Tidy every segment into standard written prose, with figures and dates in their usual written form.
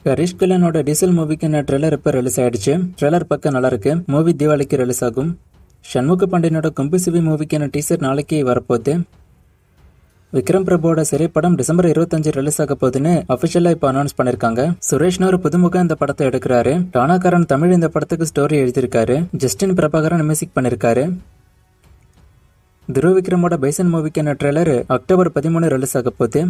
Harish கல்யாணோட diesel மூவிக்கான trailer இப்ப release ஆயிடுச்சு. Trailer பக்கம் நல்லா இருக்கு. மூவி தீபாவளிக்கு ரிலீஸ் ஆகும். சண்முக பாண்டியனோட கும்பிசிவி மூவிக்கான டீசர் நாளைக்கு வரப்போகுது. விக்ரம் பிரபுவோட சிறை படம் டிசம்பர் 25 ரிலீஸ் ஆக போகுதுன்னு அபிஷியலா இப்ப அனௌன்ஸ் பண்ணிருக்காங்க. சுரேஷ்னு ஒரு புதுமுகம் இந்த படத்தை எடுக்கிறாரு. டானாக்காரன் தமிழ் இந்த படத்துக்கு ஸ்டோரி எழுதியிருக்காரு. ஜஸ்டின் பிரபாகரன் மியூசிக் பண்ணிருக்காரு. துருவ விக்ரமோட பைசன் மூவிக்கான ட்ரெய்லர் அக்டோபர் 13 ரிலீஸ் ஆக போகுது.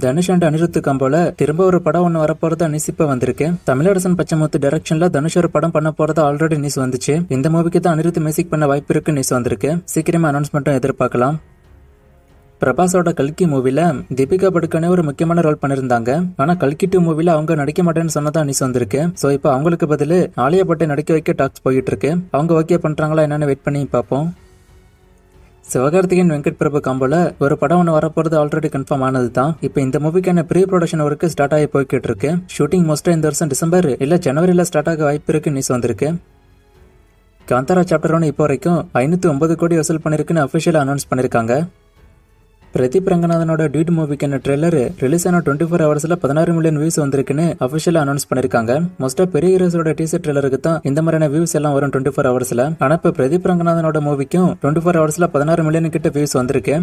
தனுஷ் அண்ட் அனிருத் காம்போல திரும்ப ஒரு படம் ஒன்று வரப்போறது நியூஸ் இப்ப வந்திருக்கு. தமிழரசன் பச்சைமுத்து டைரக்ஷன்ல தனுஷ் ஒரு படம் பண்ண போறது ஆல்ரெடி நியூஸ் வந்துச்சு. இந்த மூவிக்கு தான் அனிருத் மியூசிக் பண்ண வாய்ப்பு இருக்கு நியூஸ் வந்திருக்கு. சீக்கிரமா அனௌன்ஸ்மெண்ட்டும் எதிர்பார்க்கலாம். பிரபாஸோட கல்கி மூவில தீபிகா படுக்கனே ஒரு முக்கியமான ரோல் பண்ணிருந்தாங்க. ஆனா கல்கி 2 மூவில அவங்க நடிக்க மாட்டேன்னு சொன்னதா நியூஸ் வந்திருக்கு. சோ இப்போ அவங்களுக்கு பதில் ஆலியா பட்டை நடிக்க வைக்க டாக்ஸ் போயிட்டு இருக்கு. அவங்க ஓகே பண்றாங்களா என்னன்னு வெயிட் பண்ணி பார்ப்போம். சிவகார்த்திகேயன் வெங்கட் பிரபு காம்போல ஒரு படம் ஒன்று வரப்போறது ஆல்ரெடி கன்ஃபார்ம் ஆனது தான். இப்போ இந்த மூவிக்கான ப்ரீ ப்ரொடக்ஷன் ஒர்க்கு ஸ்டார்ட் ஆகி போய்கிட்டு இருக்கு. ஷூட்டிங் மோஸ்டா இந்த வருஷம் டிசம்பர் இல்ல ஜனவரியில ஸ்டார்ட் ஆக வாய்ப்பு இருக்கு நியூஸ் வந்திருக்கு. காந்தாரா சாப்டர் 1 இப்போ வரைக்கும் 509 கோடி வசூல் பண்ணிருக்குன்னு அபிஷியலா அனௌன்ஸ் பண்ணிருக்காங்க. பிரதீப் ரங்கநாதனோட டியூட் மூவிக்கான ட்ரெய்லர் ரிலீஸ் ஆன 24 ஹவர்ஸ்ல 16 மில்லியன் வியூஸ் வந்திருக்குன்னு அபிஷியலா அனௌன்ஸ் பண்ணிருக்காங்க. மோஸ்டா பெரிய ஹீரோஸோட டீசர் ட்ரெய்லருக்கு தான் இந்த மாதிரியான வியூஸ் எல்லாம் வரும் 24 ஹவர்ஸ்ல. ஆனா இப்ப பிரதீப் ரங்கநாதனோட மூவிக்கும் 24 ஹவர்ஸ்ல 16 மில்லியன் கிட்ட வியூஸ் வந்திருக்கு.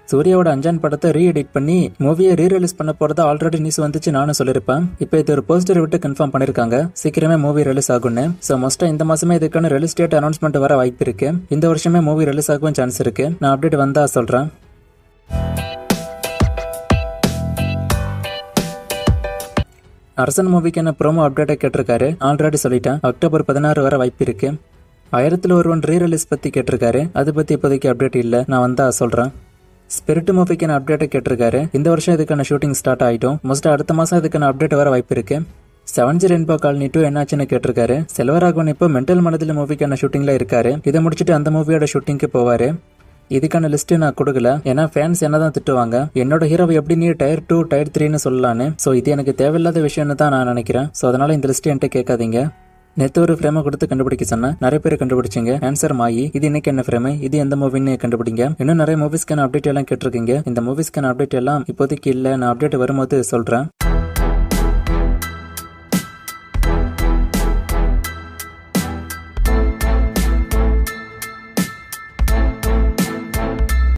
சூர்யாவோட அஞ்சான் படத்தை ரீ எடிட் பண்ணி மூவியை ரீ ரிலீஸ் பண்ண போறதா ஆல்ரெடி நியூஸ் வந்துச்சு நானும் சொல்லிருப்பேன். இப்போ இது ஒரு போஸ்டர் விட்டு கன்ஃபார்ம் பண்ணிருக்காங்க. சீக்கிரமே மூவி ரிலீஸ் ஆகும்னு. சோ மோஸ்டா இந்த மாசமே இதுக்கான ரிலீஸ் டேட் அனௌன்ஸ்மெண்ட் வர வாய்ப்பு இருக்கு. இந்த வருஷமே மூவி ரிலீஸ் ஆகவும் சான்ஸ் இருக்கு. நான் அப்டேட் வந்தா சொல்றேன். அரசன் மூவிக்கான ப்ரோமோ அப்டேட்டை கேட்டிருக்காரு. ஆல்ரெடி சொல்லிட்டேன். அக்டோபர் 16 வர வாய்ப்பு இருக்கு. 1001 ரீ ரிலீஸ் பத்தி கேட்டிருக்காரு. அது பத்தி இப்போதைக்கு அப்டேட் இல்ல. நான் வந்தா சொல்றேன். ஸ்பிரிட் மூவிக்கான அப்டேட்டை கேட்டிருக்காரு. இந்த வருஷம் இதுக்கான ஷூட்டிங் ஸ்டார்ட் ஆயிட்டும். மோஸ்டா அடுத்த மாசம் இதுக்கான அப்டேட் வர வாய்ப்பு இருக்கு. 7G ரெயின்போ காலனி 2 என்னாச்சுன்னு கேட்டிருக்காரு. செல்வராகவன் இப்போ மென்டல் மனதில் மூவிக்கான ஷூட்டிங்ல இருக்காரு. இதை முடிச்சுட்டு அந்த மூவியோட ஷூட்டிங்க்கு போவாரு. இதுக்கான லிஸ்ட் நான் கொடுக்கல. ஏன்னா ஃபேன்ஸ் என்னதான் திட்டுவாங்க, என்னோட ஹீரோவை எப்படி நீ டயர் 2 டயர் 3ன்னு சொல்லலான்னு. சோ இது எனக்கு தேவையில்லாத விஷயம்னு தான் நான் நினைக்கிறேன். சோ அதனால இந்த லிஸ்ட் என்கிட்ட கேட்காதீங்க. நேற்று ஒரு ஃப்ரேமை கொடுத்து கண்டுபிடிக்க சொன்னேன். நிறைய பேர் கண்டுபிடிச்சிங்க. ஆன்சர் மாயி. இது இன்னைக்கு என்ன ஃப்ரேம், இது எந்த மூவின்னு கண்டுபிடிங்க. இன்னும் நிறைய மூவிஸ்க்கான அப்டேட் எல்லாம் கேட்டிருக்கீங்க. இந்த மூவிஸ்க்கான அப்டேட் எல்லாம் இப்போதைக்கு இல்ல. நான் அப்டேட் வரும்போது சொல்றேன்.